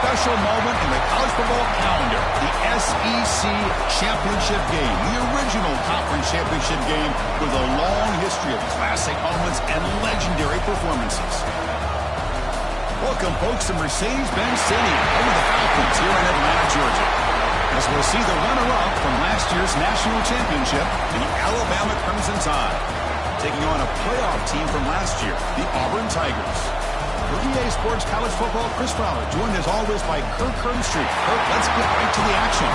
special moment in the college football calendar, the SEC Championship game, the original conference championship game with a long history of classic moments and legendary performances. Welcome, folks, to Mercedes-Benz Stadium, home of the Falcons here in Atlanta, Georgia, as we'll see the runner-up from last year's national championship, the Alabama Crimson Tide, taking on a playoff team from last year, the Auburn Tigers. For EA Sports College Football, Chris Fowler, joined as always by Kirk Herbstreit. Kirk, let's get right to the action.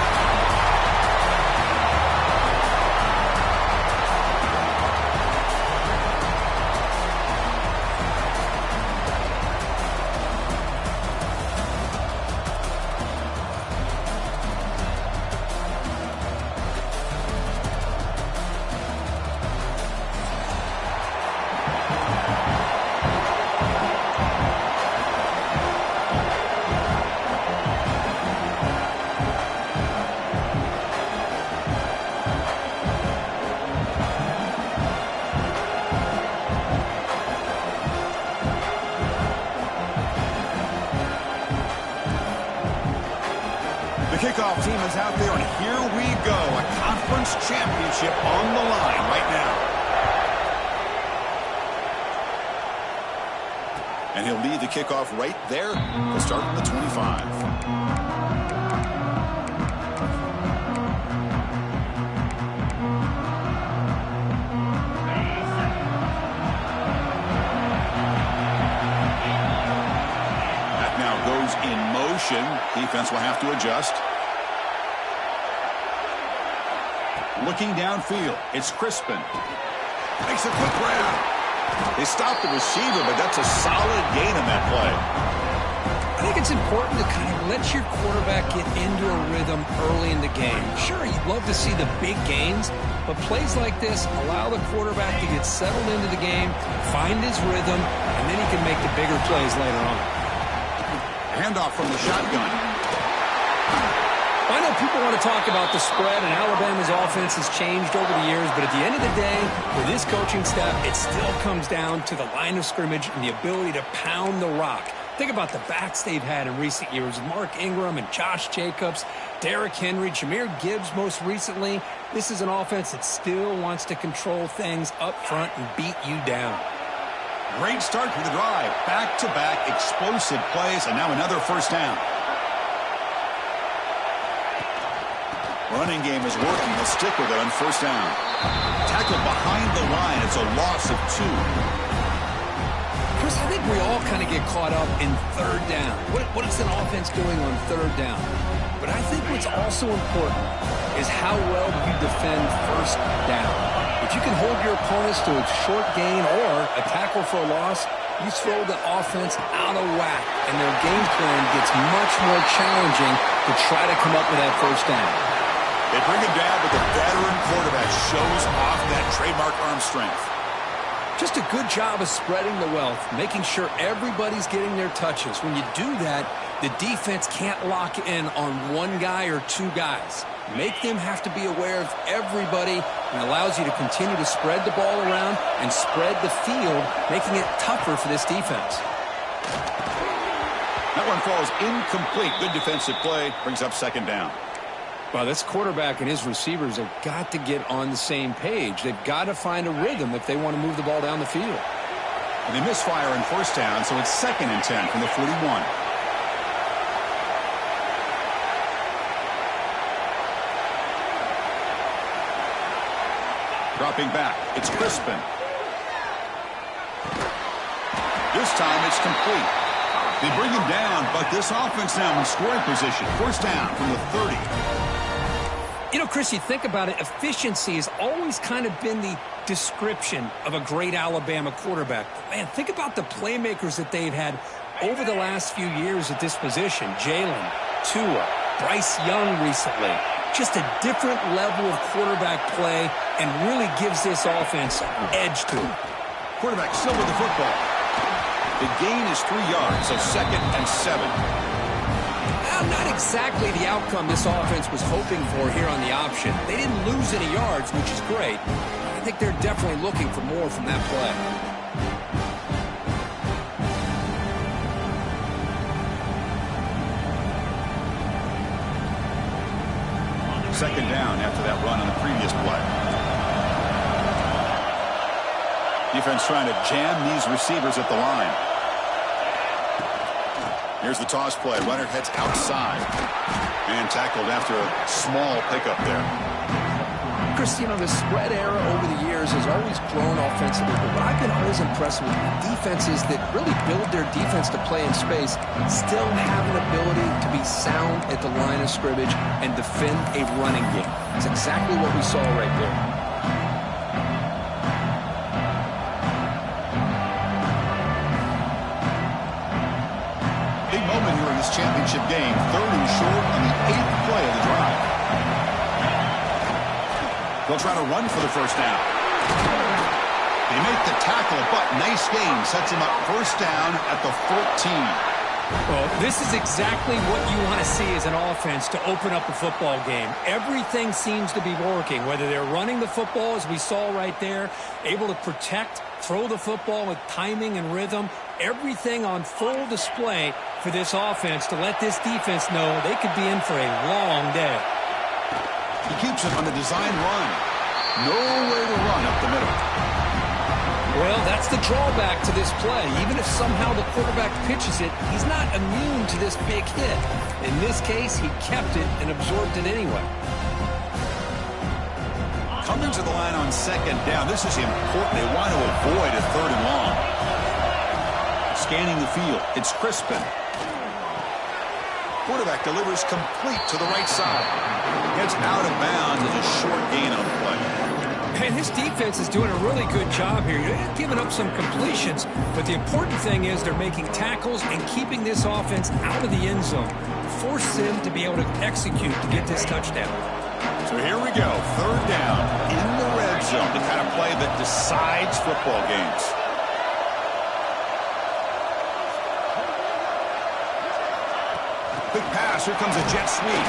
The kickoff team is out there, and here we go. A conference championship on the line right now. And he'll lead the kickoff right there. He'll start from the 25. That now goes in motion. Defense will have to adjust. Looking downfield, it's Crispin. Makes a quick grab. They stop the receiver, but that's a solid gain on that play. I think it's important to kind of let your quarterback get into a rhythm early in the game. Sure, you'd love to see the big gains, but plays like this allow the quarterback to get settled into the game, find his rhythm, and then he can make the bigger plays later on. Handoff from the shotgun. I know people want to talk about the spread, and Alabama's offense has changed over the years, but at the end of the day, for this coaching staff, it still comes down to the line of scrimmage and the ability to pound the rock. Think about the backs they've had in recent years, Mark Ingram and Josh Jacobs, Derrick Henry, Jahmyr Gibbs most recently. This is an offense that still wants to control things up front and beat you down. Great start to the drive. Back-to-back explosive plays, and now another first down. Running game is working. They'll stick with it on first down. Tackled behind the line. It's a loss of 2. Chris, I think we all kind of get caught up in third down. What is an offense doing on third down? But I think what's also important is how well you defend first down. If you can hold your opponents to a short gain or a tackle for a loss, you throw the offense out of whack, and their game plan gets much more challenging to try to come up with that first down. They bring him down, but the veteran quarterback shows off that trademark arm strength. Just a good job of spreading the wealth, making sure everybody's getting their touches. When you do that, the defense can't lock in on one guy or two guys. Make them have to be aware of everybody, and allows you to continue to spread the ball around and spread the field, making it tougher for this defense. That one falls incomplete. Good defensive play. Brings up second down. Well, this quarterback and his receivers have got to get on the same page. They've got to find a rhythm if they want to move the ball down the field. And they misfire in first down, so it's 2nd and 10 from the 41. Dropping back, it's Crispin. This time it's complete. They bring him down, but this offense now in scoring position. First down from the 30. You know, Chris, you think about it, efficiency has always kind of been the description of a great Alabama quarterback. But man, think about the playmakers that they've had over the last few years at this position. Jalen, Tua, Bryce Young recently. Just a different level of quarterback play, and really gives this offense edge to it. Quarterback still with the football. The gain is 3 yards, so 2nd and 7. Not exactly the outcome this offense was hoping for here on the option. They didn't lose any yards, which is great. I think they're definitely looking for more from that play. Second down after that run on the previous play. Defense trying to jam these receivers at the line. Here's the toss play. Runner heads outside. And tackled after a small pickup there. Chris, you know, the spread era over the years has always grown offensively, but what I've been always impressed with defenses that really build their defense to play in space still have an ability to be sound at the line of scrimmage and defend a running game. That's exactly what we saw right there. Big moment here in this championship game. 3rd and short on the 8th play of the drive. They'll try to run for the first down. They make the tackle, but nice game. Sets him up first down at the 14. Well, this is exactly what you want to see as an offense to open up a football game. Everything seems to be working, whether they're running the football, as we saw right there, able to protect, throw the football with timing and rhythm. Everything on full display for this offense to let this defense know they could be in for a long day. He keeps it on the design run. Nowhere to run up the middle. Well, that's the drawback to this play. Even if somehow the quarterback pitches it, he's not immune to this big hit. In this case, he kept it and absorbed it anyway. Coming to the line on second down. This is important. They want to avoid a 3rd and long. Scanning the field. It's Crispin. Quarterback delivers complete to the right side. Gets out of bounds as a short gain on the play. And his defense is doing a really good job here. They're giving up some completions, but the important thing is they're making tackles and keeping this offense out of the end zone. Force them to be able to execute to get this touchdown. So here we go. 3rd down in the red zone. The kind of play that decides football games. Quick pass. Here comes a jet sweep.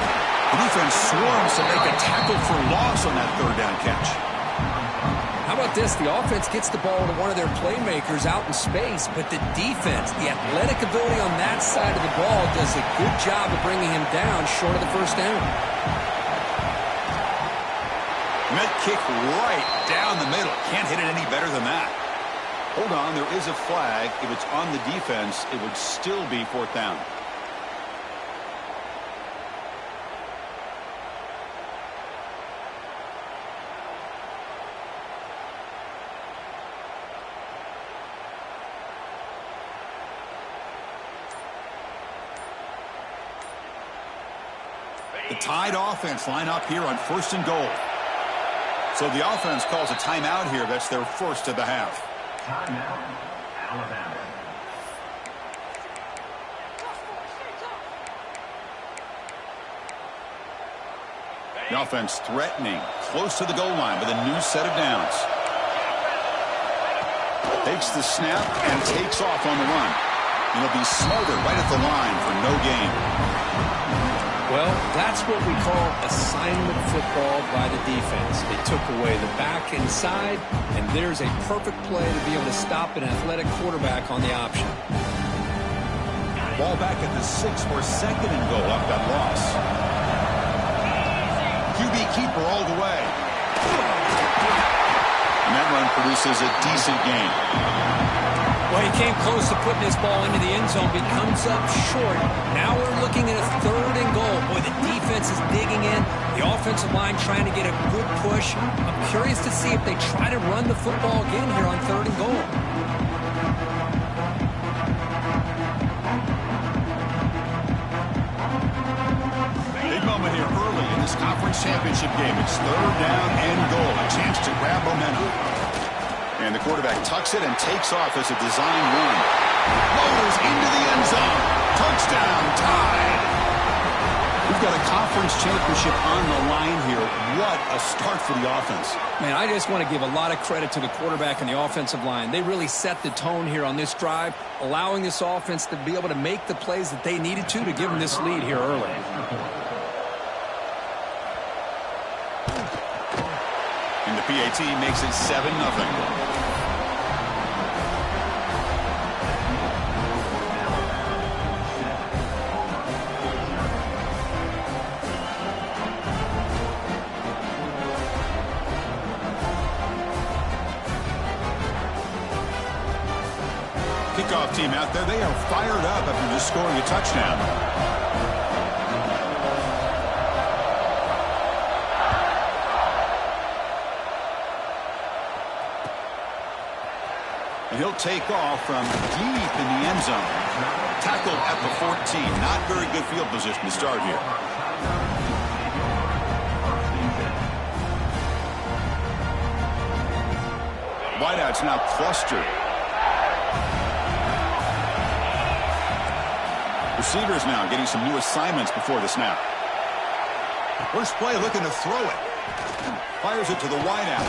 The defense swarms to make a tackle for loss on that 3rd down catch. How about this? The offense gets the ball to one of their playmakers out in space, but the defense, the athletic ability on that side of the ball does a good job of bringing him down short of the first down. Met kick right down the middle. Can't hit it any better than that. Hold on. There is a flag. If it's on the defense, it would still be 4th down. The Tide offense line up here on 1st and goal. So the offense calls a timeout here. That's their first of the half. Timeout, Alabama. The offense threatening, close to the goal line with a new set of downs. Takes the snap and takes off on the run. And he'll be smothered right at the line for no gain. Well, that's what we call assignment football by the defense. They took away the back inside, and there's a perfect play to be able to stop an athletic quarterback on the option. Ball back at the 6 for 2nd and goal up that loss. QB keeper all the way. And that run produces a decent gain. Well, he came close to putting this ball into the end zone, but he comes up short. Now we're looking at a 3rd and goal. Boy, the defense is digging in. The offensive line trying to get a good push. I'm curious to see if they try to run the football again here on 3rd and goal. Big moment here early in this conference championship game. It's 3rd down and goal. A chance to grab momentum. And the quarterback tucks it and takes off as a design run. Lowers into the end zone. Touchdown, Tide. We've got a conference championship on the line here. What a start for the offense. Man, I just want to give a lot of credit to the quarterback and the offensive line. They really set the tone here on this drive, allowing this offense to be able to make the plays that they needed to give them this lead here early. And the PAT makes it 7-0. kickoff team out there, they are fired up after just scoring a touchdown. And he'll take off from deep in the end zone. Tackled at the 14. Not very good field position to start here. Wideouts now clustered. Receivers now getting some new assignments before the snap. First play looking to throw it. Fires it to the wideout.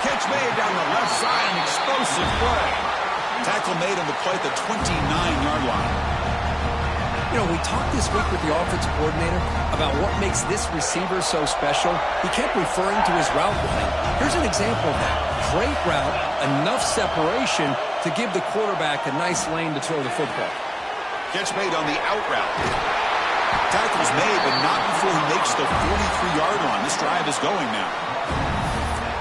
Catch made down the left side, an explosive play. Tackle made on the play at the 29-yard line. You know, we talked this week with the offensive coordinator about what makes this receiver so special. He kept referring to his route running. Here's an example of that. Great route, enough separation to give the quarterback a nice lane to throw the football. Catch made on the out route. Tackle's made, but not before he makes the 43-yard line. This drive is going now.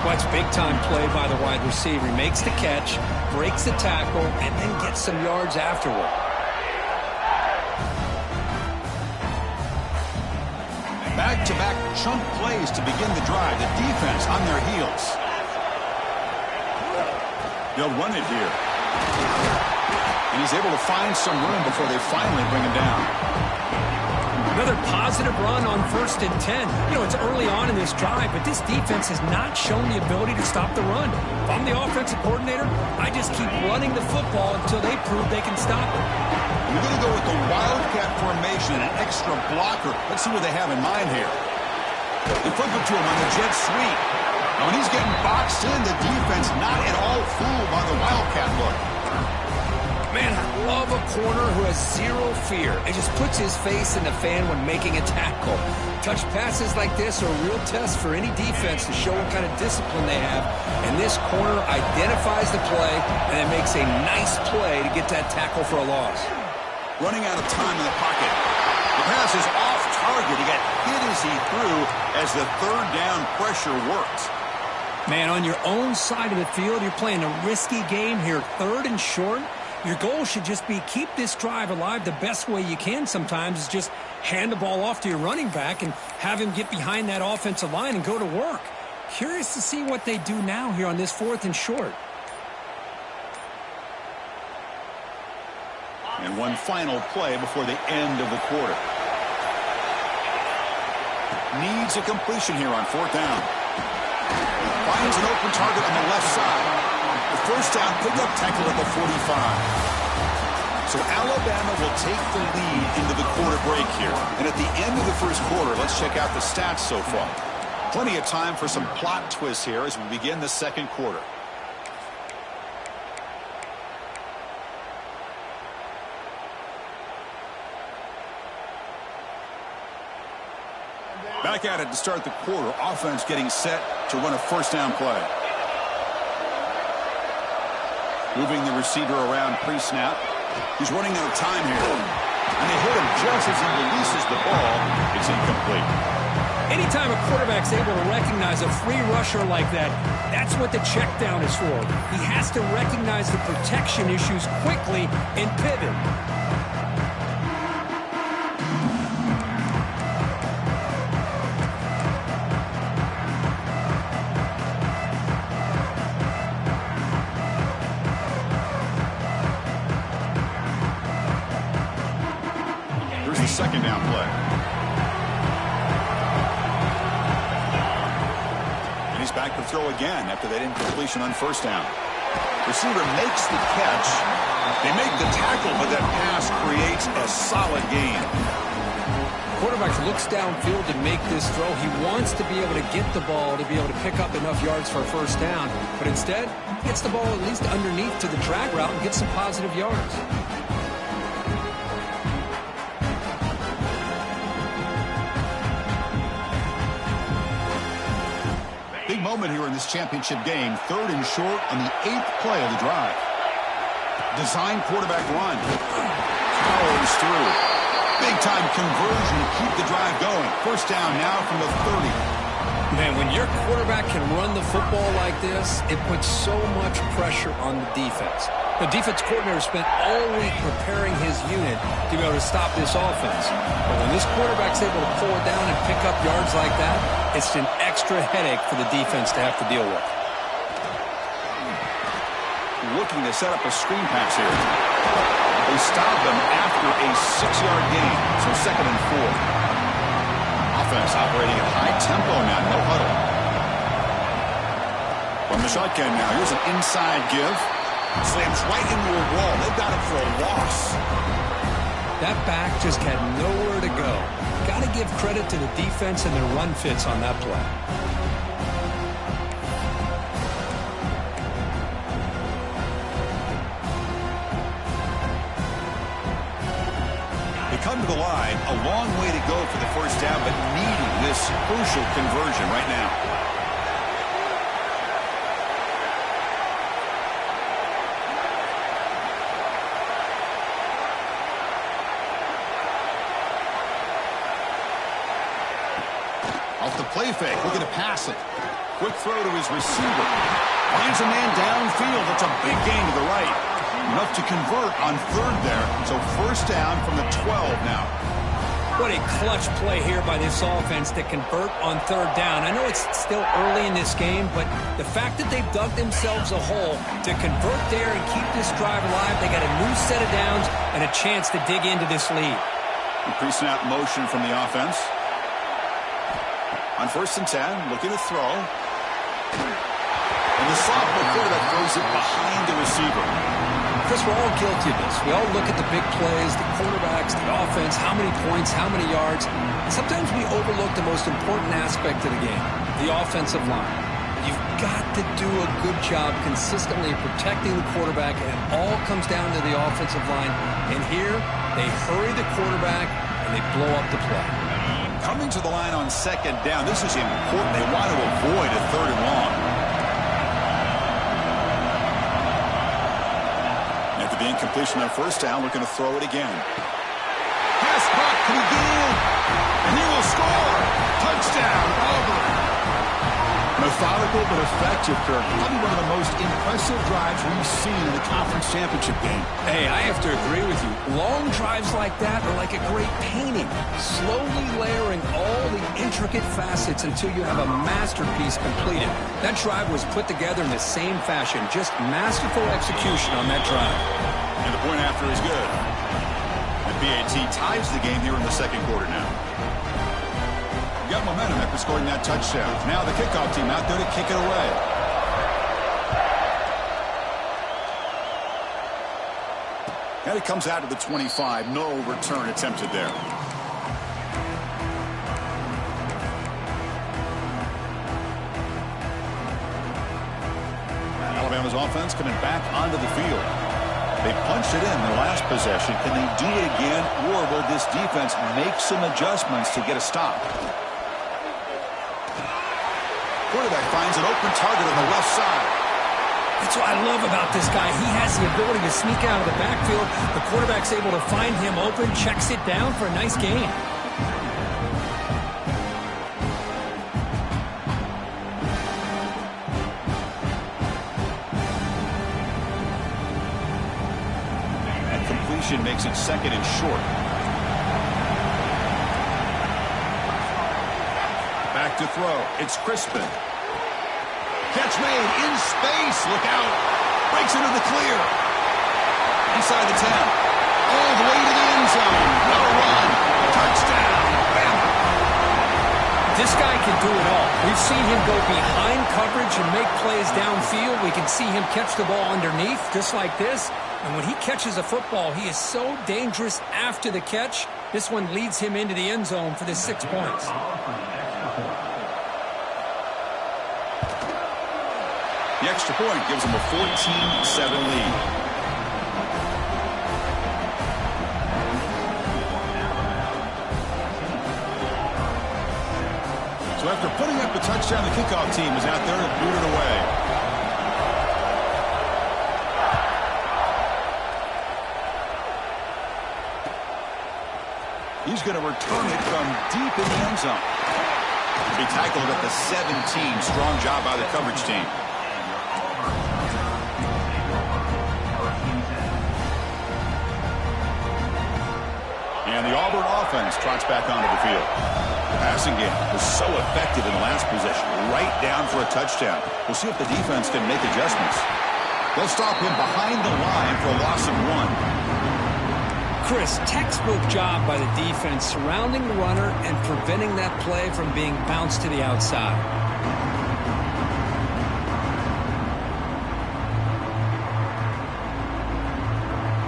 Watch big-time play by the wide receiver. He makes the catch, breaks the tackle, and then gets some yards afterward. Back-to-back chunk plays to begin the drive. The defense on their heels. They'll run it here. And he's able to find some room before they finally bring him down. Another positive run on 1st and 10. You know, it's early on in this drive, but this defense has not shown the ability to stop the run. If I'm the offensive coordinator, I just keep running the football until they prove they can stop it. We're going to go with the Wildcat formation and an extra blocker. Let's see what they have in mind here. They flip it to him on the jet sweep. Now, when he's getting boxed in, the defense not at all fooled by the Wildcat look. Man, I love a corner who has zero fear and just puts his face in the fan when making a tackle. Touch passes like this are a real test for any defense to show what kind of discipline they have. And this corner identifies the play and then makes a nice play to get that tackle for a loss. Running out of time in the pocket. The pass is off target. He got hit as he threw as the third down pressure worked. Man, on your own side of the field, you're playing a risky game here. 3rd and short. Your goal should just be keep this drive alive the best way you can sometimes is just hand the ball off to your running back and have him get behind that offensive line and go to work. Curious to see what they do now here on this 4th and short. And one final play before the end of the quarter. Needs a completion here on 4th down. Finds an open target on the left side. The first down pickup tackle at the 45. So Alabama will take the lead into the quarter break here. And at the end of the first quarter, let's check out the stats so far. Plenty of time for some plot twists here as we begin the second quarter. Back at it to start the quarter. Offense getting set to run a first down play. Moving the receiver around pre-snap. He's running out of time here. And they hit him just as he releases the ball. It's incomplete. Anytime a quarterback's able to recognize a free rusher like that, that's what the check down is for. He has to recognize the protection issues quickly and pivot. Second down play. And he's back to throw again after that incompletion on first down. Receiver makes the catch. They make the tackle, but that pass creates a solid gain. Quarterback looks downfield to make this throw. He wants to be able to get the ball to be able to pick up enough yards for a first down. But instead, he gets the ball at least underneath to the drag route and gets some positive yards. Big moment here in this championship game. 3rd and short on the 8th play of the drive. Design quarterback run. Powers through. Big-time conversion to keep the drive going. First down now from the 30. Man, when your quarterback can run the football like this, it puts so much pressure on the defense. The defense coordinator spent all week preparing his unit to be able to stop this offense. But when this quarterback's able to pull it down and pick up yards like that, it's an extra headache for the defense to have to deal with. Looking to set up a screen pass here. They stop them after a 6-yard gain, so 2nd and 4. Offense operating at high tempo now, no huddle. From the shotgun now, here's an inside give. Slams right into a wall. They've got it for a loss. That back just had nowhere to go. Got to give credit to the defense and their run fits on that play. They come to the line, a long way to go for the first down, but needing this crucial conversion right now. Off the play fake, looking to pass it. Quick throw to his receiver. Finds a man downfield. That's a big gain to the right. Enough to convert on 3rd there. So first down from the 12 now. What a clutch play here by this offense to convert on 3rd down. I know it's still early in this game, but the fact that they've dug themselves a hole to convert there and keep this drive alive, they got a new set of downs and a chance to dig into this lead. Pre-snap motion from the offense. On 1st and 10, looking to throw. And the sophomore quarterback throws it behind the receiver. Chris, we're all guilty of this. We all look at the big plays, the quarterbacks, the offense, how many points, how many yards. And sometimes we overlook the most important aspect of the game, the offensive line. You've got to do a good job consistently protecting the quarterback, and it all comes down to the offensive line. And here, they hurry the quarterback, and they blow up the play. Coming to the line on 2nd down. This is important. They want to avoid a 3rd and long. After the incompletion on 1st down, looking to throw it again. Pass caught. Can he get in? And he will score. Touchdown, Auburn. Methodical but effective, Kirk. Probably one of the most impressive drives we've seen in the conference championship game. Hey, I have to agree with you. Long drives like that are like a great painting. Slowly layering all the intricate facets until you have a masterpiece completed. That drive was put together in the same fashion. Just masterful execution on that drive. And the point after is good. And BAT ties the game here in the 2nd quarter now. Got momentum after scoring that touchdown. Now the kickoff team out there to kick it away. And it comes out to the 25. No return attempted there. Alabama's offense coming back onto the field. They punched it in the last possession. Can they do it again, or will this defense make some adjustments to get a stop? Quarterback finds an open target on the left side. That's what I love about this guy. He has the ability to sneak out of the backfield. The quarterback's able to find him open, checks it down for a nice gain. That completion makes it 2nd and short. Back to throw. It's Crispin. Catch made in space. Look out. Breaks into the clear. Inside the 10. All the way to the end zone. No run. Touchdown. Bama. This guy can do it all. We've seen him go behind coverage and make plays downfield. We can see him catch the ball underneath just like this. And when he catches a football, he is so dangerous after the catch. This one leads him into the end zone for the 6 points. The extra point gives them a 14-7 lead. So after putting up the touchdown, the kickoff team is out there to boot it away. He's going to return it from deep in the end zone. He tackled at the 17. Strong job by the coverage team. the Auburn offense trots back onto the field. The passing game was so effective in the last possession, right down for a touchdown. We'll see if the defense can make adjustments. They'll stop him behind the line for a loss of 1. Chris, textbook job by the defense surrounding the runner and preventing that play from being bounced to the outside.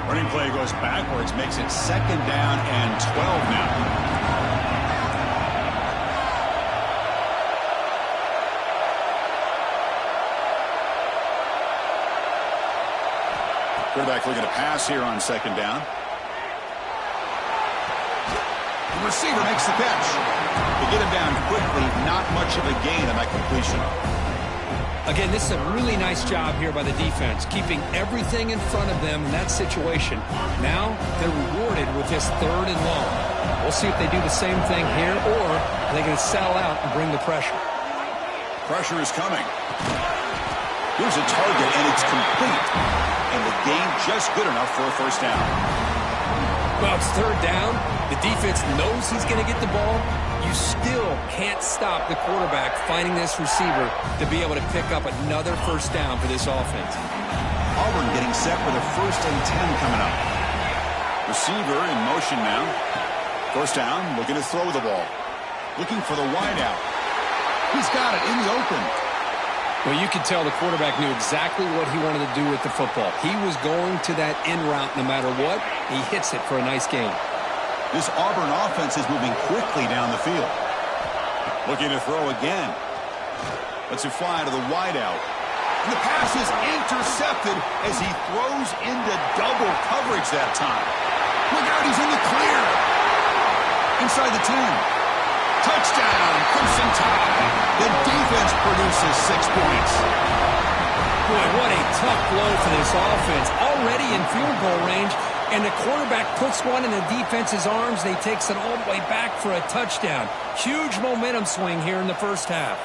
Running play goes backwards, makes it 2nd down and 12 now. Quarterback looking to pass here on 2nd down. The receiver makes the catch. To get him down quickly, not much of a gain on that completion. Again, this is a really nice job here by the defense, keeping everything in front of them in that situation. Now, they're rewarded with this 3rd and long. We'll see if they do the same thing here, or are they going to settle out and bring the pressure? Pressure is coming. Here's a target, and it's complete. And the gain just good enough for a 1st down. Well, it's 3rd down. The defense knows he's going to get the ball. You still can't stop the quarterback finding this receiver to be able to pick up another 1st down for this offense. Auburn getting set with a 1st and 10 coming up. Receiver in motion now. 1st down, looking to throw the ball. Looking for the wideout. He's got it in the open. Well, you could tell the quarterback knew exactly what he wanted to do with the football. He was going to that in route no matter what. He hits it for a nice gain. This Auburn offense is moving quickly down the field. Looking to throw again. Lets it fly to the wideout. And the pass is intercepted as he throws into double coverage that time. Look out, he's in the clear. Inside the 10. Touchdown, Crimson Tide. The defense produces 6 points. Boy, what a tough blow for this offense. Already in field goal range, and the quarterback puts one in the defense's arms, and he takes it all the way back for a touchdown. Huge momentum swing here in the 1st half.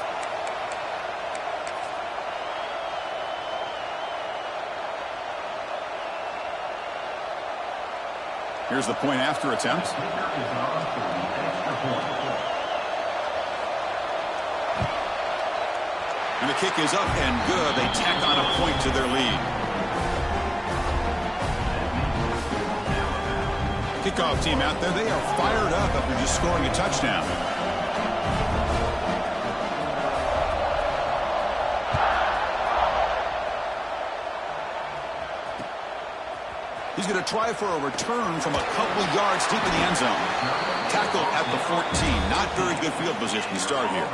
Here's the point after attempt. And the kick is up and good. They tack on a point to their lead. Kickoff team out there, they are fired up after just scoring a touchdown. He's going to try for a return from a couple yards deep in the end zone. Tackle at the 14. Not very good field position to start here.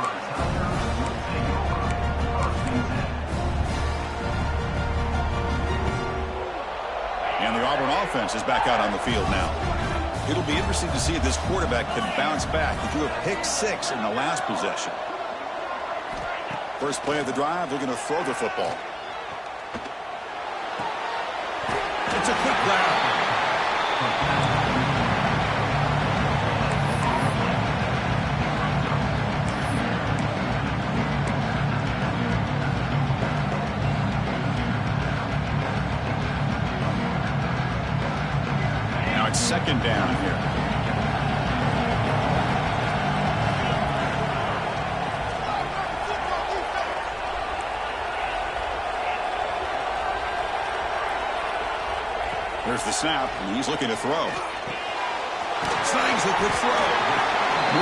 And the Auburn offense is back out on the field now. It'll be interesting to see if this quarterback can bounce back. He threw a pick 6 in the last possession. First play of the drive, they're going to throw the football. It's a quick grab. Now it's 2nd down here. There's the snap, and he's looking to throw. Slangs the quick throw.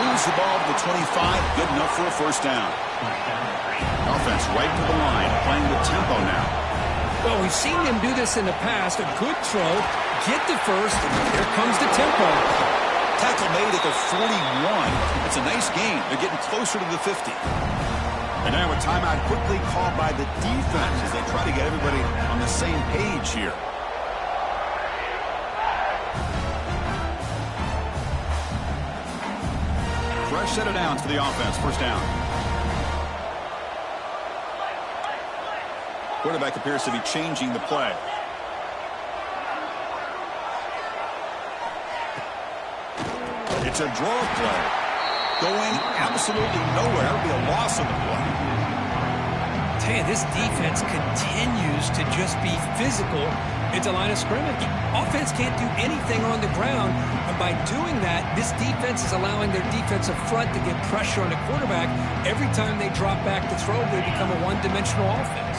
Moves the ball to the 25, good enough for a 1st down. Offense right to the line, playing with tempo now. Well, we've seen them do this in the past. A good throw, get the 1st, here comes the tempo. Tackle made at the 41. It's a nice gain. They're getting closer to the 50. And now a timeout quickly called by the defense as they try to get everybody on the same page here. Fresh set of downs for the offense. 1st down. Quarterback appears to be changing the play. It's a draw play. Going absolutely nowhere. It'll be a loss of the play. Man, this defense continues to just be physical at the line of scrimmage. Offense can't do anything on the ground, and by doing that, this defense is allowing their defensive front to get pressure on the quarterback. Every time they drop back to throw, they become a one-dimensional offense.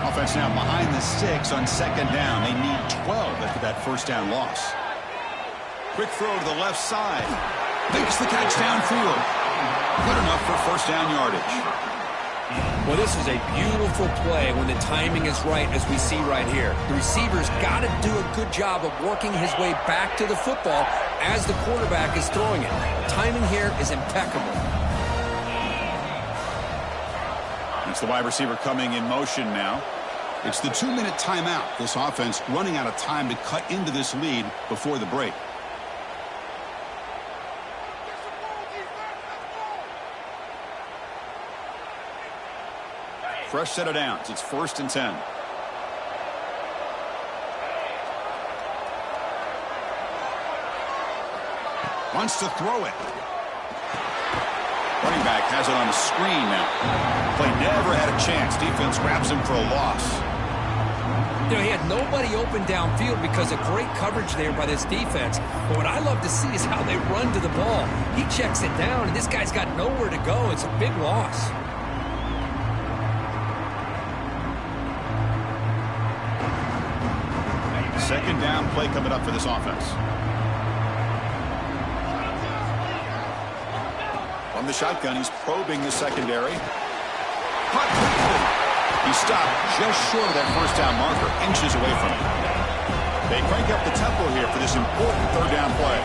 Offense now behind the 6 on second down. They need 12 after that first down loss. Quick throw to the left side. Makes the catch downfield. Good enough for first down yardage. Well, this is a beautiful play when the timing is right, as we see right here. The receiver's got to do a good job of working his way back to the football as the quarterback is throwing it. The timing here is impeccable. It's the wide receiver coming in motion now. It's the 2-minute timeout. This offense running out of time to cut into this lead before the break. Fresh set of downs. It's 1st and 10. Wants to throw it. Running back has it on the screen now. Play never had a chance. Defense grabs him for a loss. You know, he had nobody open downfield because of great coverage there by this defense. But what I love to see is how they run to the ball. He checks it down, and this guy's got nowhere to go. It's a big loss. Second down play coming up for this offense. From the shotgun, he's probing the secondary. Caught quickly. He stopped just short of that first down marker, inches away from it. They crank up the tempo here for this important third down play.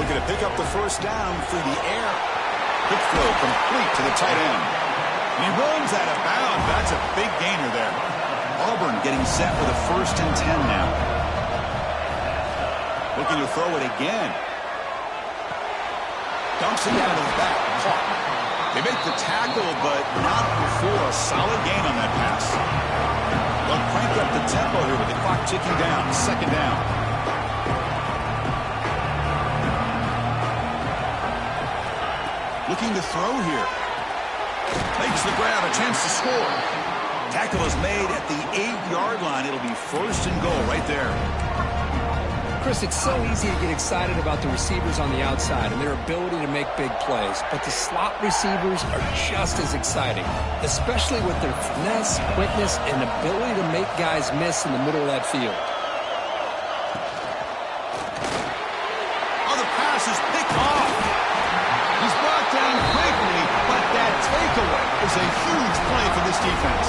Looking to pick up the first down through the air. Quick throw complete to the tight end. And he runs out of bounds. That's a big gainer there. Auburn getting set with a 1st and 10 now. Looking to throw it again. Dumps it down to the back. Caught. They make the tackle, but not before a solid gain on that pass. They'll crank up the tempo here with the clock ticking down. Second down. Looking to throw here. Makes the grab, a chance to score. Tackle is made at the 8-yard line. It'll be 1st and goal right there. Chris, it's so easy to get excited about the receivers on the outside and their ability to make big plays, but the slot receivers are just as exciting, especially with their finesse, quickness, and ability to make guys miss in the middle of that field. Oh, the pass is picked off. He's brought down quickly, but that takeaway is a huge play for this defense.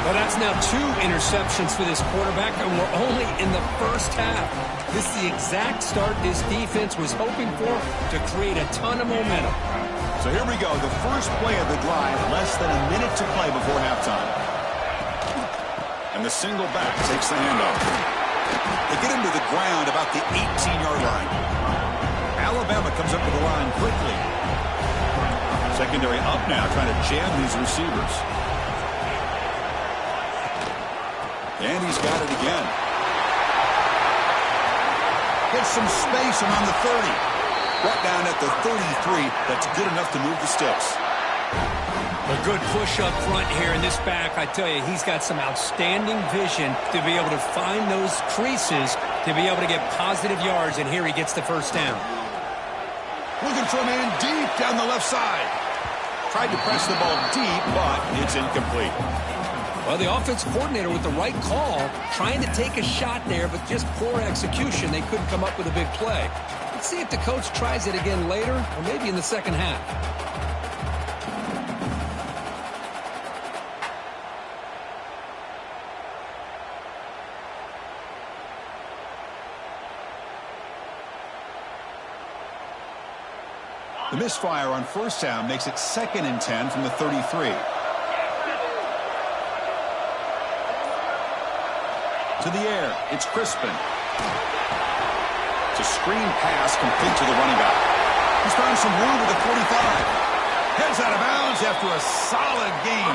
Well, that's now 2 interceptions for this quarterback, and we're only in the first half. This is the exact start this defense was hoping for to create a ton of momentum. So here we go, the first play of the drive, less than a minute to play before halftime. And the single back takes the handoff. They get him to the ground about the 18-yard line. Alabama comes up to the line quickly. Secondary up now, trying to jam these receivers. And he's got it again. Gets some space around the 30. Brought down at the 33. That's good enough to move the sticks. A good push up front here in this back. I tell you, he's got some outstanding vision to be able to find those creases, to be able to get positive yards, and here he gets the first down. Looking for a man deep down the left side. Tried to press the ball deep, but it's incomplete. Well, the offense coordinator with the right call, trying to take a shot there, but just poor execution. They couldn't come up with a big play. Let's see if the coach tries it again later, or maybe in the second half. The misfire on first down makes it 2nd and 10 from the 33. To the air, it's Crispin. It's a screen pass complete to the running back. He's found some room with the 45. Heads out of bounds after a solid gain.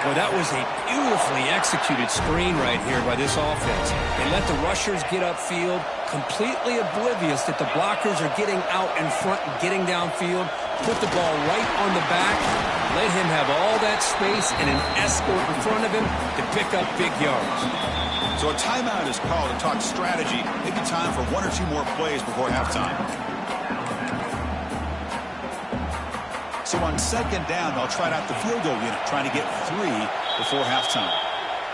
Well, that was a beautifully executed screen right here by this offense. They let the rushers get upfield, completely oblivious that the blockers are getting out in front and getting downfield. Put the ball right on the back. Let him have all that space and an escort in front of him to pick up big yards. So a timeout is called to talk strategy. Maybe time for one or two more plays before halftime. So on second down, they'll try out the field goal unit, trying to get 3 before halftime.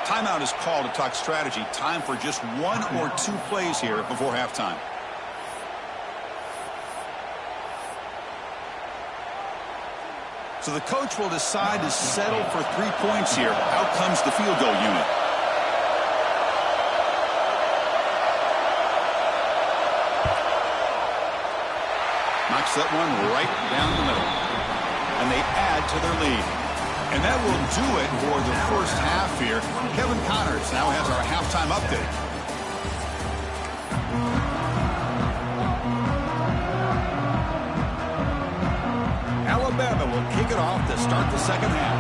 Timeout is called to talk strategy. Time for just 1 or 2 plays here before halftime. So the coach will decide to settle for 3 points here. Out comes the field goal unit. Knocks that one right down the middle. And they add to their lead. And that will do it for the first half here. Kevin Connors now has our halftime update. Alabama will kick it off to start the second half.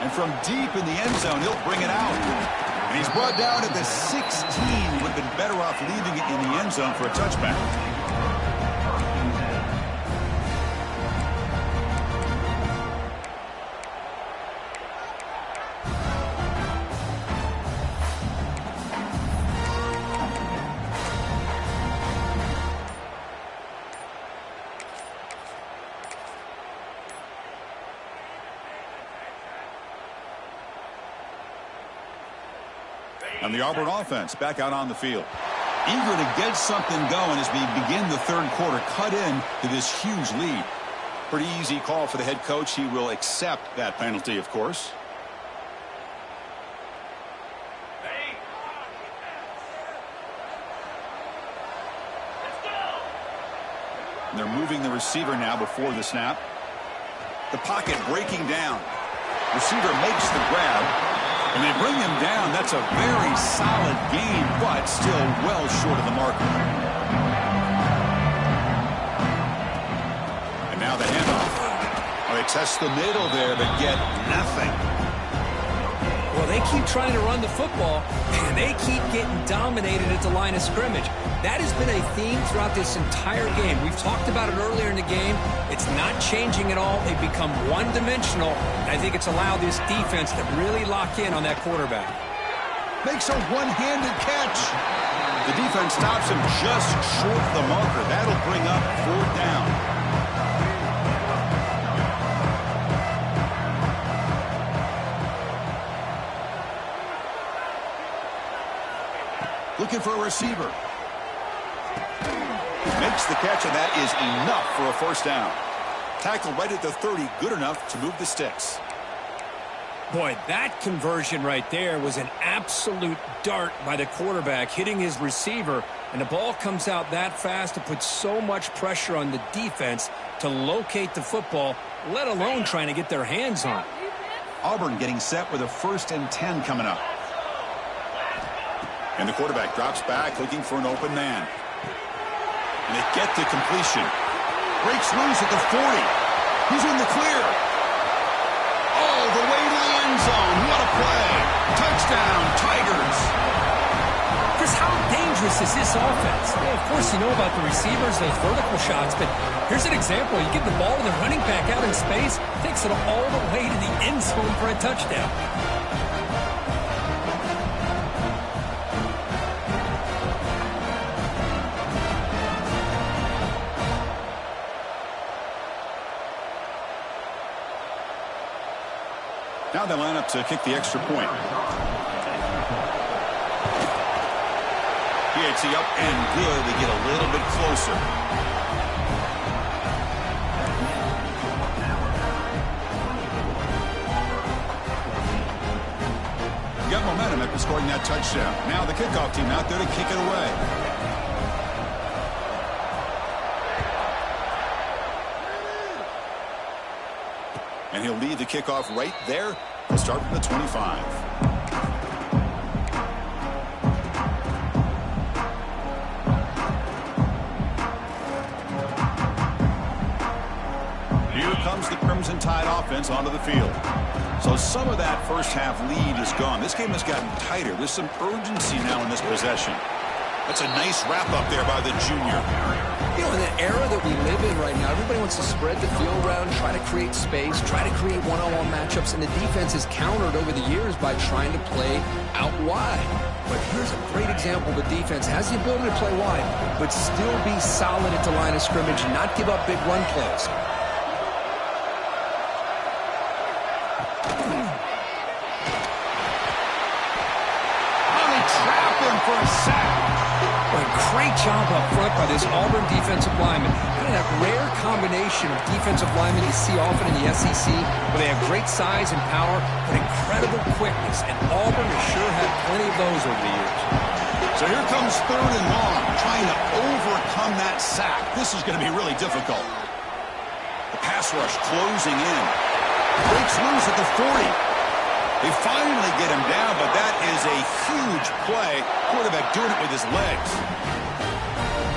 And from deep in the end zone, he'll bring it out. And he's brought down at the 16. Would have been better off leaving it in the end zone for a touchback. And the Auburn offense back out on the field. Eager to get something going as we begin the third quarter. Cut in to this huge lead. Pretty easy call for the head coach. He will accept that penalty, of course. And they're moving the receiver now before the snap. The pocket breaking down. Receiver makes the grab. And they bring him down. That's a very solid gain, but still well short of the marker. And now the handoff. Well, they test the middle there, but get nothing. Well, they keep trying to run the football, and they keep getting dominated at the line of scrimmage. That has been a theme throughout this entire game. We've talked about it earlier in the game. It's not changing at all. They've become one-dimensional. I think it's allowed this defense to really lock in on that quarterback. Makes a one-handed catch. The defense stops him just short of the marker. That'll bring up 4th down. Looking for a receiver. Makes the catch, and that is enough for a 1st down. Tackled right at the 30, good enough to move the sticks. Boy, that conversion right there was an absolute dart by the quarterback, hitting his receiver, and the ball comes out that fast to put so much pressure on the defense to locate the football, let alone trying to get their hands on it. Auburn getting set with a 1st and 10 coming up. And the quarterback drops back looking for an open man. And they get the completion. Breaks loose at the 40. He's in the clear. All the way to the end zone. What a play. Touchdown, Tigers. Chris, how dangerous is this offense? Well, of course, you know about the receivers, those vertical shots, but here's an example. You give the ball to the running back out in space, takes it all the way to the end zone for a touchdown. Now they line up to kick the extra point. He up and good. They get a little bit closer. Got momentum after scoring that touchdown. Now the kickoff team out there to kick it away. And he'll lead the kickoff right there. He'll start from the 25. tide offense onto the field. So some of that first half lead is gone. This game has gotten tighter. There's some urgency now in this possession. That's a nice wrap-up there by the junior. You know, in the era that we live in right now, everybody wants to spread the field around, try to create space, try to create one-on-one matchups, and the defense is countered over the years by trying to play out wide. But here's a great example. The defense has the ability to play wide, but still be solid at the line of scrimmage and not give up big run plays. For a sack. A great job up front by this Auburn defensive lineman. Kind of that rare combination of defensive linemen you see often in the SEC, where they have great size and power, but incredible quickness. And Auburn has sure had plenty of those over the years. So here comes 3rd and long, trying to overcome that sack. This is going to be really difficult. The pass rush closing in. Breaks loose at the 40. They finally get him down, but that is a huge play. Quarterback doing it with his legs.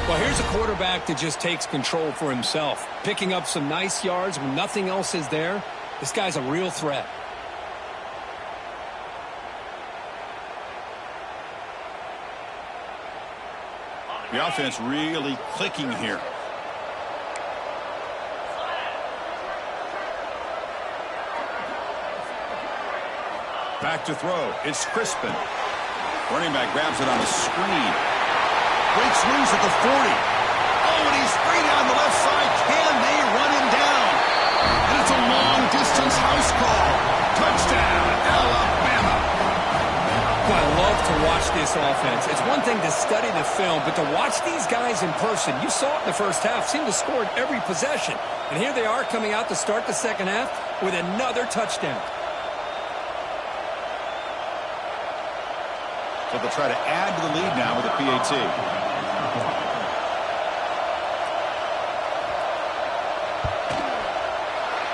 Well, here's a quarterback that just takes control for himself, picking up some nice yards when nothing else is there. This guy's a real threat. The offense really clicking here. Back to throw. It's Crispin. Running back grabs it on a screen. Breaks loose at the 40. Oh, and he's free down the left side. Can they run him down? And it's a long-distance house call. Touchdown, Alabama. Well, I love to watch this offense. It's one thing to study the film, but to watch these guys in person, you saw it in the first half, seemed to score every possession. And here they are coming out to start the second half with another touchdown. So they'll try to add to the lead now with a PAT.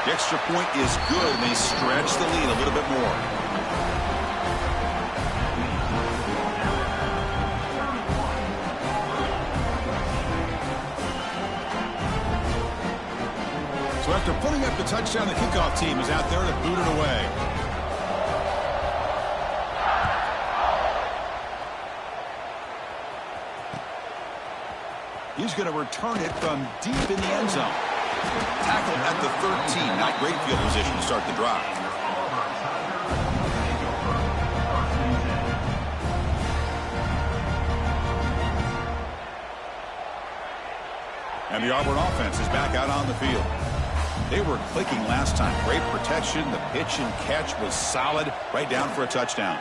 The extra point is good, and they stretch the lead a little bit more. So after putting up the touchdown, the kickoff team is out there to boot it away. He's going to return it from deep in the end zone. Tackle at the 13. Not great field position to start the drive. And the Auburn offense is back out on the field. They were clicking last time. Great protection. The pitch and catch was solid. Right down for a touchdown.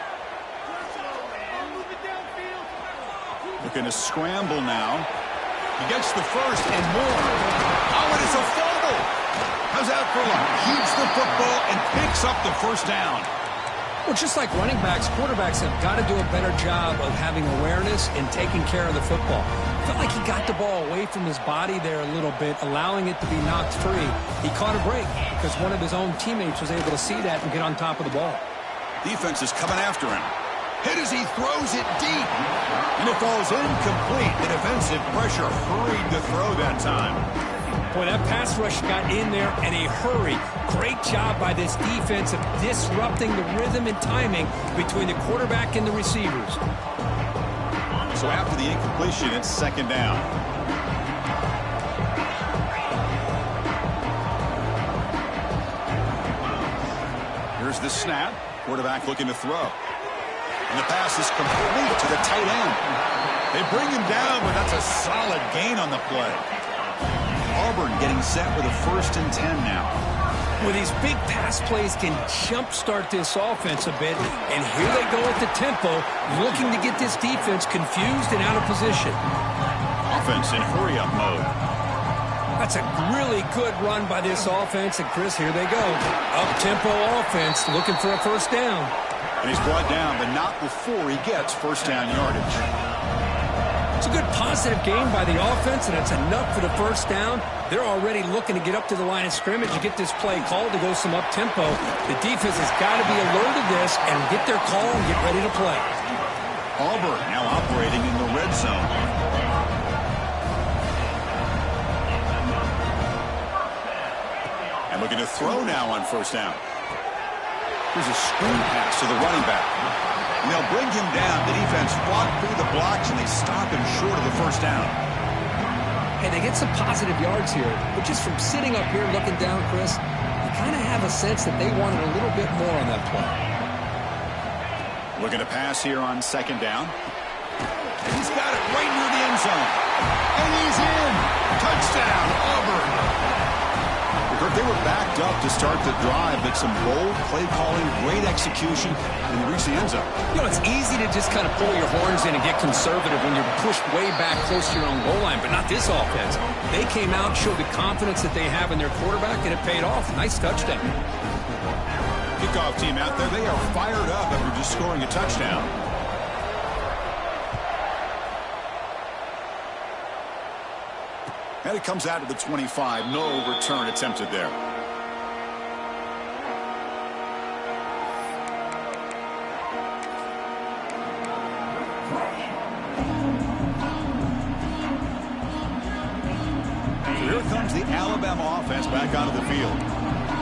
Looking to scramble now. He gets the first and more. Oh, and it's a fumble. How's that for luck? Keeps the football and picks up the first down. Well, just like running backs, quarterbacks have got to do a better job of having awareness and taking care of the football. I felt like he got the ball away from his body there a little bit, allowing it to be knocked free. He caught a break because one of his own teammates was able to see that and get on top of the ball. Defense is coming after him. Hit as he throws it deep. And it falls incomplete. The defensive pressure hurried the throw that time. Boy, that pass rush got in there in a hurry. Great job by this defense of disrupting the rhythm and timing between the quarterback and the receivers. So after the incompletion, it's second down. Here's the snap. Quarterback looking to throw. And the pass is complete to the tight end. They bring him down, but that's a solid gain on the play. Auburn getting set with a 1st and 10 now. Well, these big pass plays can jumpstart this offense a bit. And here they go at the tempo, looking to get this defense confused and out of position. Offense in hurry-up mode. That's a really good run by this offense. And, Chris, here they go. Up-tempo offense looking for a first down. And he's brought down, but not before he gets first down yardage. It's a good positive game by the offense, and it's enough for the first down. They're already looking to get up to the line of scrimmage to get this play called to go some up-tempo. The defense has got to be alert to this and get their call and get ready to play. Auburn now operating in the red zone. And looking to throw now on first down. Here's a screen pass to the running back. And they'll bring him down. The defense fought through the blocks, and they stop him short of the first down. Hey, they get some positive yards here, but just from sitting up here looking down, Chris, you kind of have a sense that they wanted a little bit more on that play. Looking to pass here on second down. And he's got it right near the end zone. And he's in. Touchdown, Auburn. They were backed up to start the drive, but some bold play calling, great execution, and they reached the end zone. You know, it's easy to just kind of pull your horns in and get conservative when you're pushed way back close to your own goal line, but not this offense. They came out, showed the confidence that they have in their quarterback, and it paid off. Nice touchdown. Kickoff team out there, they are fired up after just scoring a touchdown. And it comes out to the 25. No return attempted there. So here comes the Alabama offense back onto the field.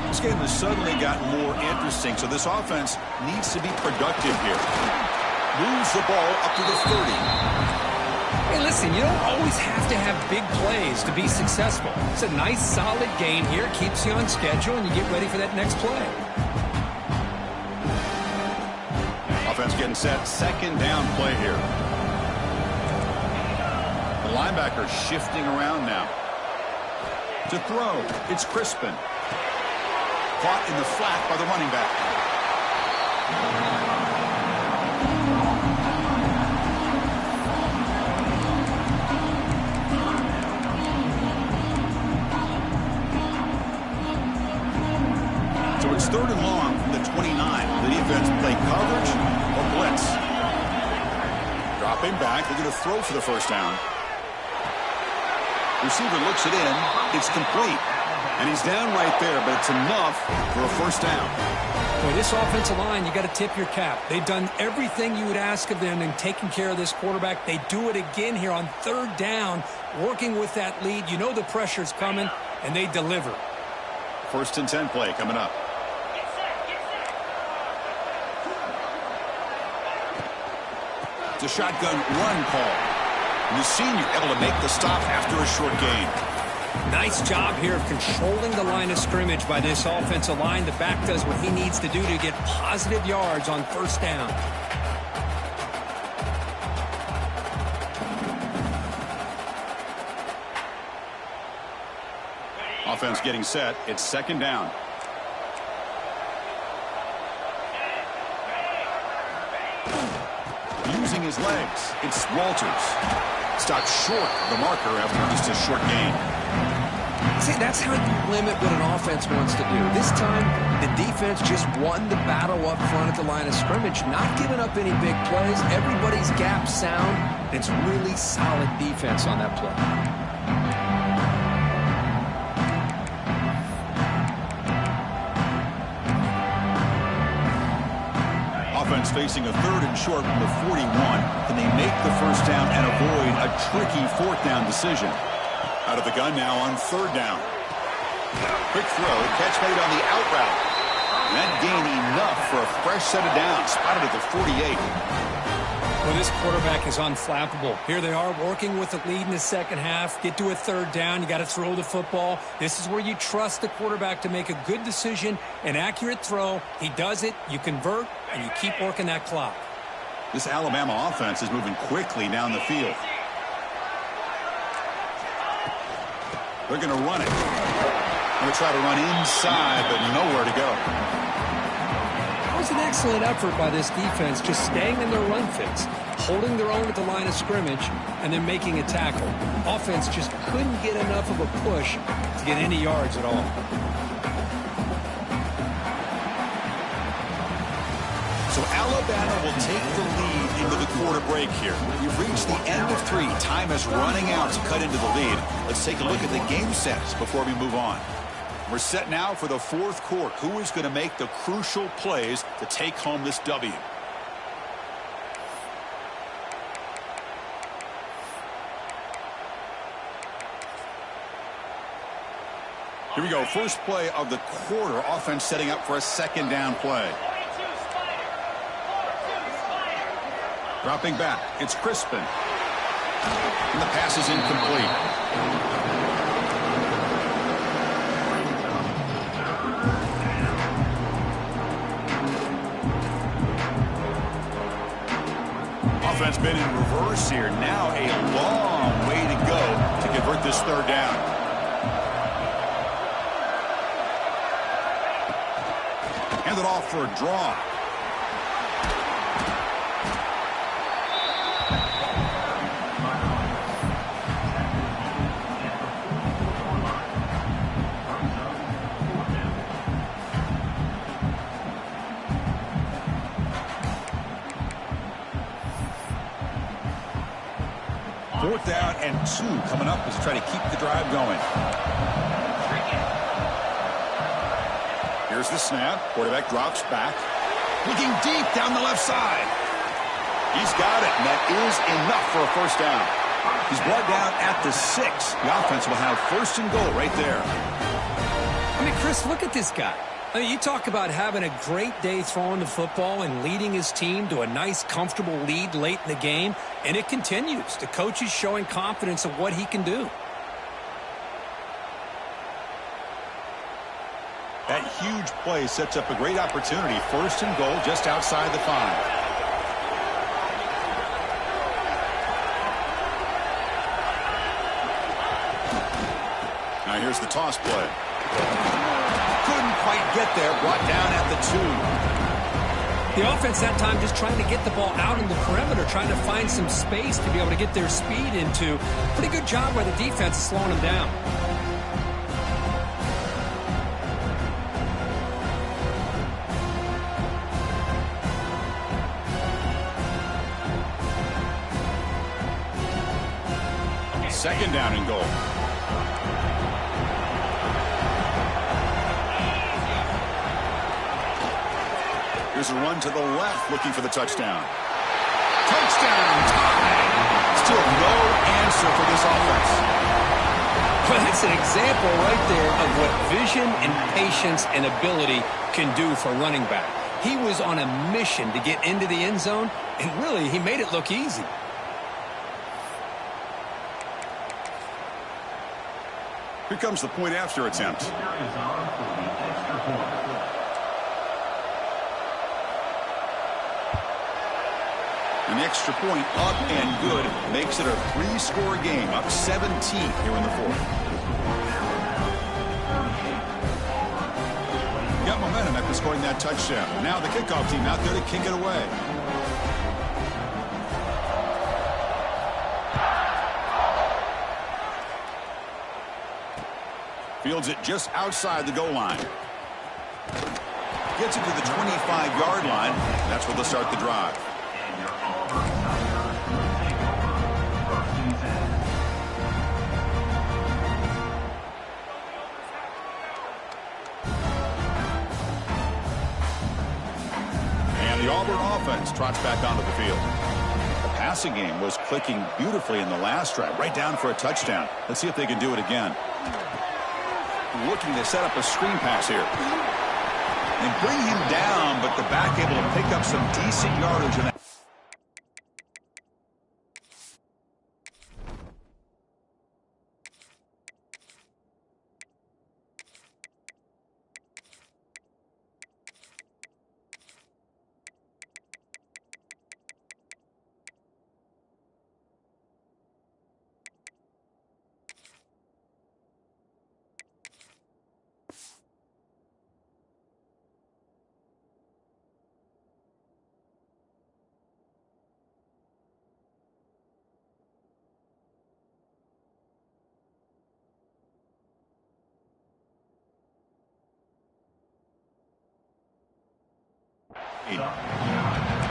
This game has suddenly gotten more interesting, so this offense needs to be productive here. Moves the ball up to the 30. Hey, listen, you don't always have to have big plays to be successful. It's a nice, solid game here. Keeps you on schedule, and you get ready for that next play. Offense getting set. Second down play here. The linebacker shifting around now. To throw, it's Crispin. Caught in the flat by the running back. It's third and long from the 29. The defense play coverage or blitz. Dropping back. They're going to throw for the first down. Receiver looks it in. It's complete. And he's down right there, but it's enough for a first down. Boy, this offensive line, you got to tip your cap. They've done everything you would ask of them in taking care of this quarterback. They do it again here on third down, working with that lead. You know the pressure's coming, and they deliver. First and 10 play coming up. It's a shotgun run call. And the senior able to make the stop after a short gain. Nice job here of controlling the line of scrimmage by this offensive line. The back does what he needs to do to get positive yards on first down. Offense getting set. It's second down. Using his legs, it's Walters. Stopped short of the marker after just a short gain. See, that's how you limit what an offense wants to do. This time, the defense just won the battle up front at the line of scrimmage, not giving up any big plays. Everybody's gap sound. It's really solid defense on that play. Offense facing a third and short from the 41. Can they make the first down and avoid a tricky fourth down decision? Out of the gun now on third down. Quick throw, catch made on the out route. And that gain enough for a fresh set of downs. Spotted at the 48. Well, this quarterback is unflappable. Here they are working with the lead in the second half. Get to a third down. You got to throw the football. This is where you trust the quarterback to make a good decision, an accurate throw. He does it. You convert, and you keep working that clock. This Alabama offense is moving quickly down the field. They're going to run it. Going to try to run inside, but nowhere to go. That was an excellent effort by this defense, just staying in their run fits, holding their own at the line of scrimmage, and then making a tackle. Offense just couldn't get enough of a push to get any yards at all. So Alabama will take the lead into the quarter break here. You've reached the end of 3. Time is running out to cut into the lead. Let's take a look at the game sets before we move on. We're set now for the fourth quarter. Who is going to make the crucial plays to take home this W? Here we go. First play of the quarter. Offense setting up for a second down play. Dropping back. It's Crispin. And the pass is incomplete. Offense been in reverse here. Now a long way to go to convert this third down. Hand it off for a draw. Fourth down and 2 coming up as they try to keep the drive going. Here's the snap. Quarterback drops back. Looking deep down the left side. He's got it, and that is enough for a first down. He's brought down at the 6. The offense will have first and goal right there. I mean, Chris, look at this guy. I mean, you talk about having a great day throwing the football and leading his team to a nice, comfortable lead late in the game, and it continues. The coach is showing confidence of what he can do. That huge play sets up a great opportunity. First and goal just outside the 5. Now here's the toss play. Couldn't quite get there. Brought down at the 2. The offense that time just trying to get the ball out in the perimeter, trying to find some space to be able to get their speed into. Pretty good job by the defense of slowing them down. Second down and goal. Here's a run to the left, looking for the touchdown. Touchdown time! Still no answer for this offense. Well, that's an example right there of what vision and patience and ability can do for running back. He was on a mission to get into the end zone, and really, he made it look easy. Here comes the point after attempt. An extra point up and good makes it a 3-score game, up 17 here in the 4th. Got momentum after scoring that touchdown. Now the kickoff team out there to kick it away. Fields it just outside the goal line. Gets it to the 25-yard line. That's where they'll start the drive. And the Auburn offense trots back onto the field. The passing game was clicking beautifully in the last drive, right down for a touchdown. Let's see if they can do it again. Looking to set up a screen pass here. They bring him down, but the back able to pick up some decent yardage in that.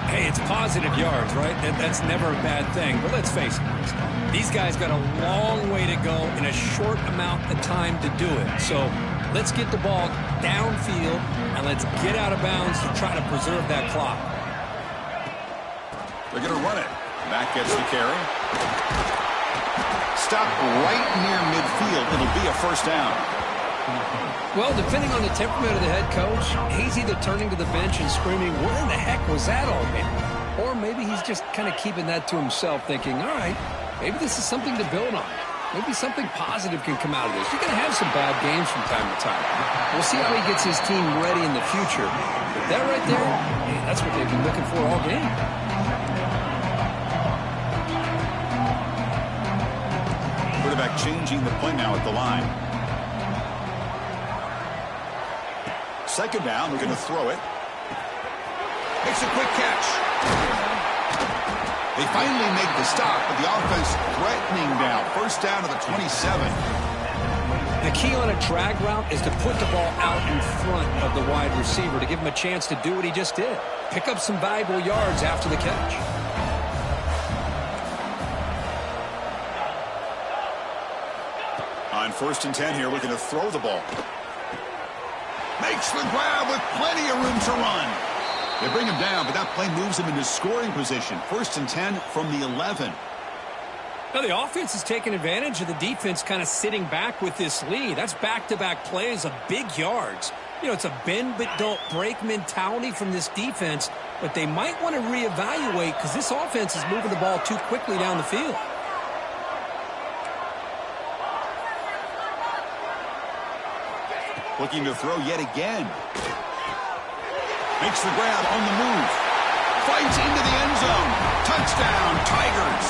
Hey, it's positive yards, right? That's never a bad thing. But let's face it, these guys got a long way to go in a short amount of time to do it. So let's get the ball downfield, and let's get out of bounds to try to preserve that clock. They're going to run it. Back gets the carry. Stop right near midfield. It'll be a first down. Well, depending on the temperament of the head coach, he's either turning to the bench and screaming, where in the heck was that all game? Or maybe he's just kind of keeping that to himself, thinking, all right, maybe this is something to build on. Maybe something positive can come out of this. You're going to have some bad games from time to time. We'll see how he gets his team ready in the future. But that right there, hey, that's what they've been looking for all game. Quarterback changing the play now at the line. Second down, they're going to throw it. Makes a quick catch. They finally make the stop, but the offense threatening now. First down to the 27. The key on a drag route is to put the ball out in front of the wide receiver to give him a chance to do what he just did. Pick up some valuable yards after the catch. On 1st and 10 here, looking to throw the ball. Makes the grab with plenty of room to run. They bring him down, but that play moves him into scoring position. 1st and 10 from the 11. Now, the offense is taking advantage of the defense kind of sitting back with this lead. That's back-to-back plays of big yards. You know, it's a bend but don't break mentality from this defense, but they might want to reevaluate because this offense is moving the ball too quickly down the field. Looking to throw yet again. Makes the grab on the move. Fights into the end zone. Touchdown, Tigers.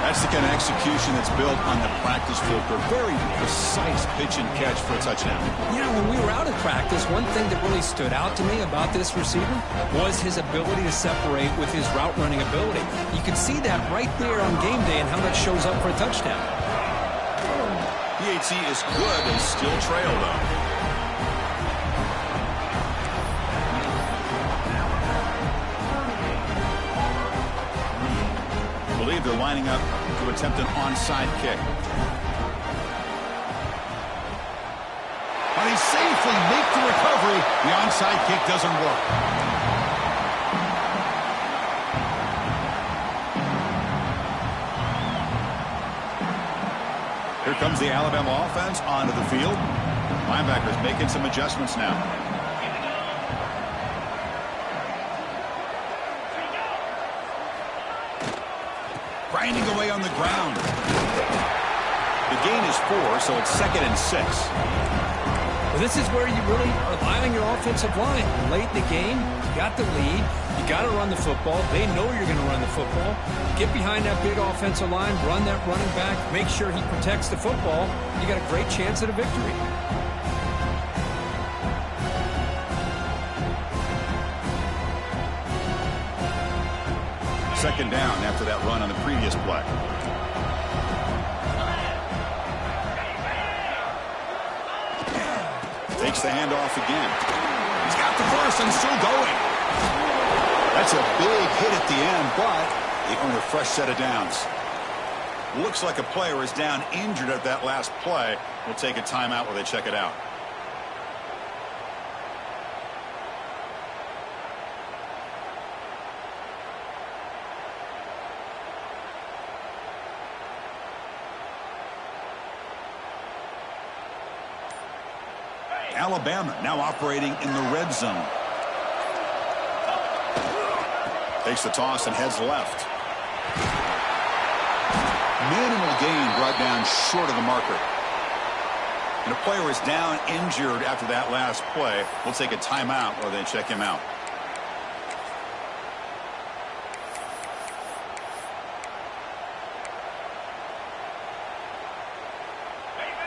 That's the kind of execution that's built on the practice field for very precise pitch and catch for a touchdown. Yeah, when we were out of practice, one thing that really stood out to me about this receiver was his ability to separate with his route running ability. You can see that right there on game day and how that shows up for a touchdown. PAT is good. They still trail, though. Believe they're lining up to attempt an onside kick. But he safely makes the recovery. The onside kick doesn't work. Here comes the Alabama offense onto the field. Linebackers making some adjustments now. Grinding away on the ground. The gain is 4, so it's 2nd and 6. Well, this is where you really rely on your offensive line. Late in the game, you got the lead. You got to run the football. They know you're going to run the football. Get behind that big offensive line, run that running back, make sure he protects the football. You got a great chance at a victory. Second down after that run on the previous play. Takes the handoff again. He's got the first and still going. That's a big hit at the end, but they earn a fresh set of downs. Looks like a player is down injured at that last play. We'll take a timeout while they check it out. Alabama now operating in the red zone. Takes the toss and heads left. Minimal gain brought down short of the marker. And a player is down injured after that last play. We'll take a timeout while they check him out.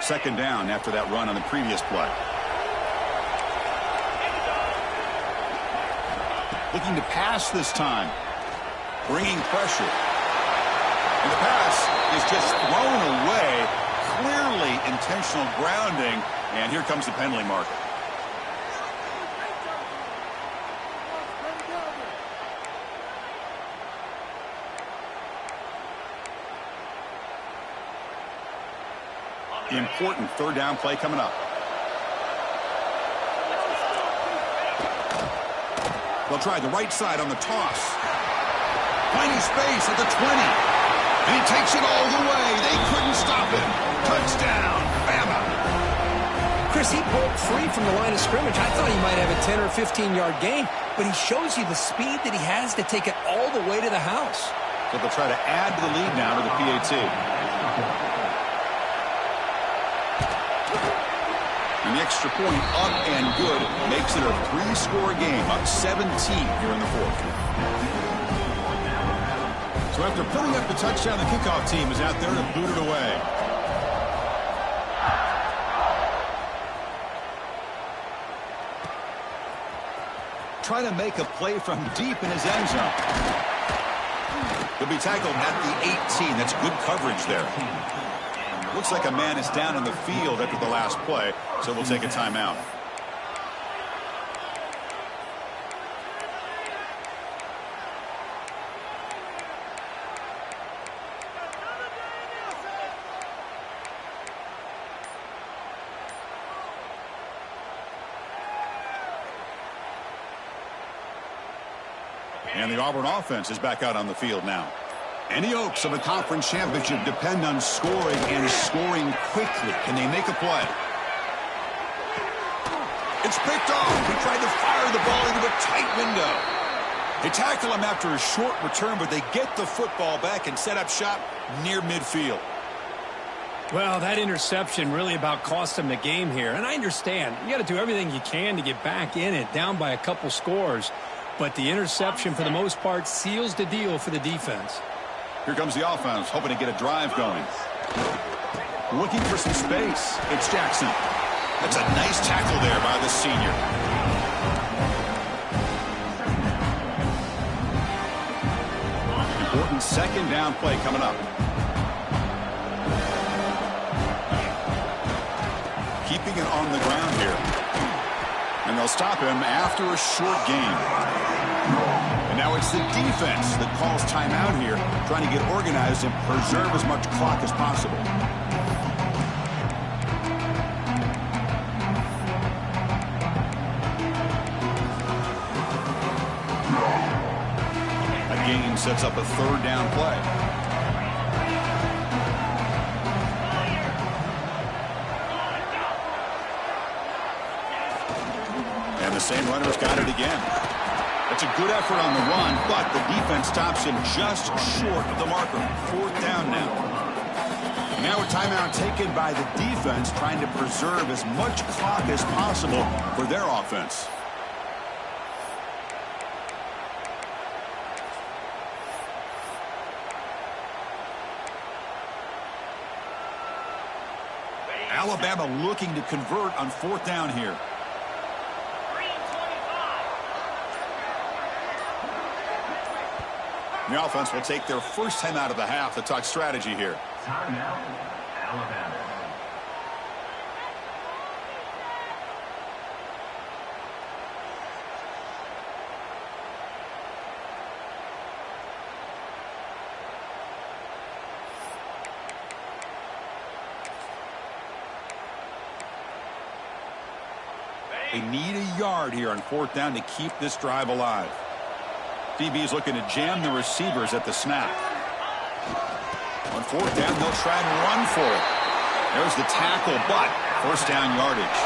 Second down after that run on the previous play. Looking to pass this time. Bringing pressure. And the pass is just thrown away. Clearly intentional grounding. And here comes the penalty marker. Important third down play coming up. They'll try the right side on the toss. Plenty space at the 20. And he takes it all the way. They couldn't stop him. Touchdown, Bama. Chris, he broke free from the line of scrimmage. I thought he might have a 10 or 15-yard gain, but he shows you the speed that he has to take it all the way to the house. So they'll try to add to the lead now to the PAT. An extra point up and good makes it a 3-score game, up 17 here in the fourth. So after putting up the touchdown, the kickoff team is out there to boot it away. Trying to make a play from deep in his end zone. He'll be tackled at the 18. That's good coverage there. Looks like a man is down in the field after the last play, so we'll take a timeout. And the Auburn offense is back out on the field now. And the Oaks of the conference championship depend on scoring and scoring quickly. Can they make a play? It's picked off. He tried to fire the ball into a tight window. They tackle him after a short return, but they get the football back and set up shop near midfield. Well, that interception really about cost him the game here. And I understand. You got to do everything you can to get back in it, down by a couple scores. But the interception, for the most part, seals the deal for the defense. Here comes the offense, hoping to get a drive going. Looking for some space. It's Jackson. That's a nice tackle there by the senior. Important second down play coming up. Keeping it on the ground here. And they'll stop him after a short gain. And now it's the defense that calls timeout here, trying to get organized and preserve as much clock as possible. A gain sets up a third down play. And the same runner's got it again. That's a good effort on the run, but the defense stops him just short of the marker. Fourth down now. Now a timeout taken by the defense, trying to preserve as much clock as possible for their offense. Alabama looking to convert on fourth down here. The offense will take their first time out of the half to talk strategy here. Timeout, Alabama. They need a yard here on fourth down to keep this drive alive. DB's looking to jam the receivers at the snap. On fourth down, they'll try and run for it. There's the tackle, but first down yardage.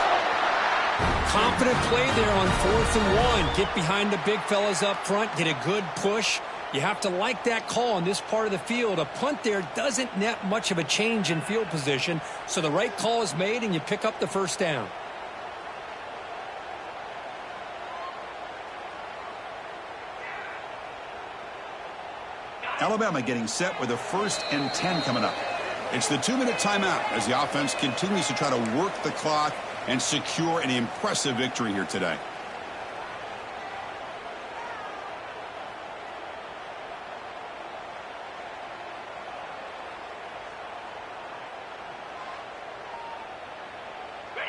Confident play there on 4th and 1. Get behind the big fellas up front. Get a good push. You have to like that call on this part of the field. A punt there doesn't net much of a change in field position, so the right call is made and you pick up the first down. Alabama getting set with a 1st and 10 coming up. It's the 2-minute timeout as the offense continues to try to work the clock and secure an impressive victory here today.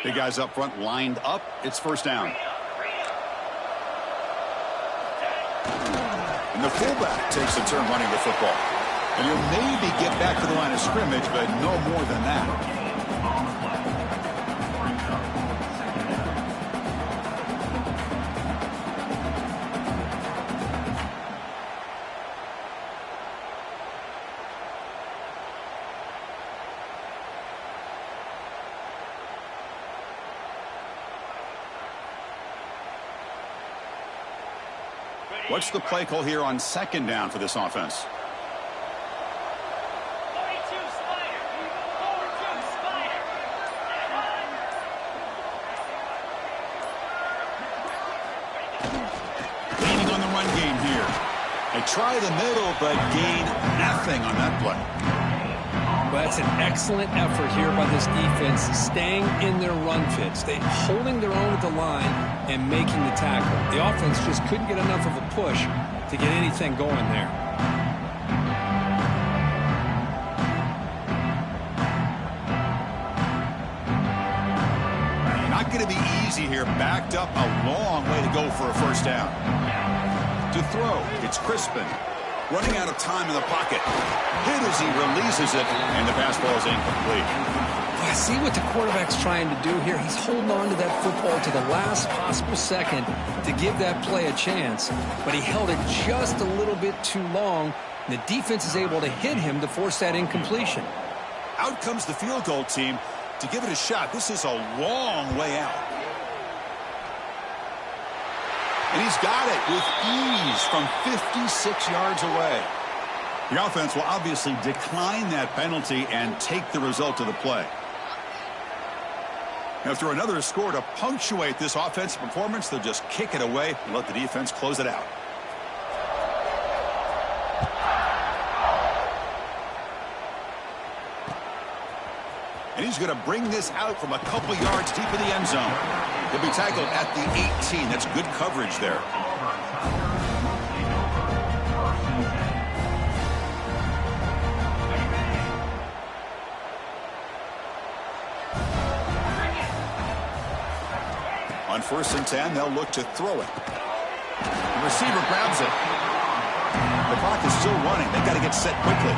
Big guys up front lined up. It's first down. And the fullback takes a turn running the football. And he'll maybe get back to the line of scrimmage, but no more than that. What's the play call here on second down for this offense? Leaning on the run game here. They try the middle, but gain nothing on that play. Well, that's an excellent effort here by this defense, staying in their run fits. They holding their own at the line and making the tackle. The offense just couldn't get enough of a push to get anything going there. Not going to be easy here. Backed up, a long way to go for a first down. To throw, it's Crispin. Running out of time in the pocket. Hit as he releases it, and the pass ball is incomplete. I see what the quarterback's trying to do here. He's holding on to that football to the last possible second to give that play a chance, but he held it just a little bit too long. The defense is able to hit him to force that incompletion. Out comes the field goal team to give it a shot. This is a long way out. And he's got it with ease from 56 yards away. The offense will obviously decline that penalty and take the result of the play. After another score to punctuate this offensive performance, they'll just kick it away and let the defense close it out. And he's going to bring this out from a couple yards deep in the end zone. He'll be tackled at the 18. That's good coverage there. On 1st and 10, they'll look to throw it. The receiver grabs it. The clock is still running. They've got to get set quickly.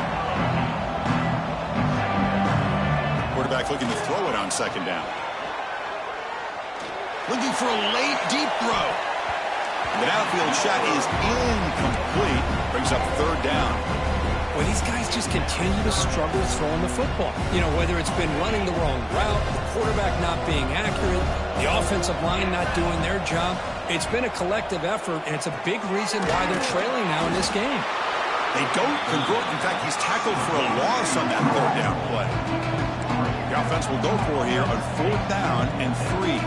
Quarterback looking to throw it on second down. Looking for a late, deep throw. The outfield shot is incomplete. Brings up third down. Well, these guys just continue to struggle throwing the football. You know, whether it's been running the wrong route, the quarterback not being accurate, the offensive line not doing their job. It's been a collective effort, and it's a big reason why they're trailing now in this game. They don't convert. In fact, he's tackled for a loss on that third down play. The offense will go for here on 4th down and 3.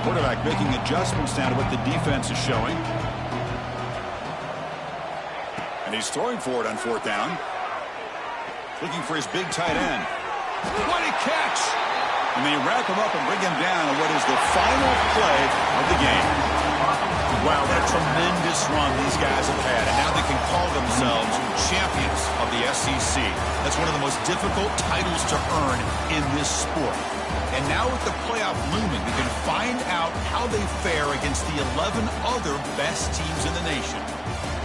Quarterback making adjustments now to what the defense is showing. And he's throwing for it on 4th down. Looking for his big tight end. What a catch! And they wrap him up and bring him down on what is the final play of the game. Wow, what a tremendous run these guys have had. And now they can call themselves champions of the SEC. That's one of the most difficult titles to earn in this sport. And now with the playoff looming, we can find out how they fare against the 11 other best teams in the nation.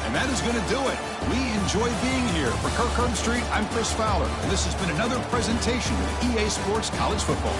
And that is going to do it. We enjoy being here. For Kirk Herbstreit, I'm Chris Fowler. And this has been another presentation of EA Sports College Football.